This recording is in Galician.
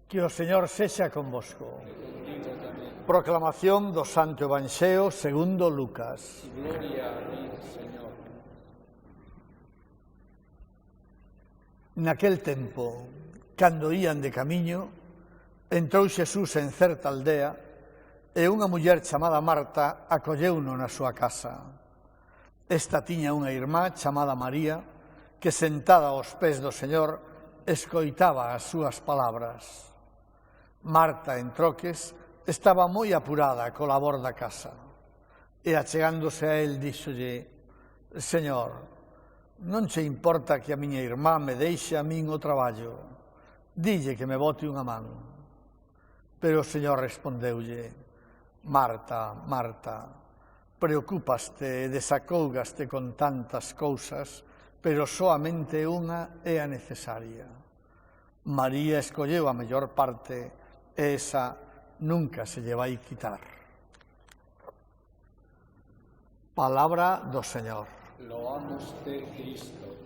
Que o Señor sexa convosco. Proclamación do Santo Evanxeo segundo Lucas. Gloria a ti, Señor. Naquel tempo, cando ían de camiño, entrou Xesús en certa aldea e unha muller chamada Marta acolleuno na súa casa. Esta tiña unha irmá chamada María que, sentada aos pés do Señor, escoitaba as súas palabras. Marta, en troques, estaba moi apurada co labor da casa e, achegándose a él, díxolle: Señor, non che importa que a miña irmá me deixe a min o traballo? Dille que me bote unha man. Pero o Señor respondeulle: Marta, Marta, preocúpaste e desacougaste con tantas cousas, pero soamente unha é a necesaria. María escolleu a mellor parte e esa nunca se lle vai quitar. Palabra do Señor. Loámoste, Cristo.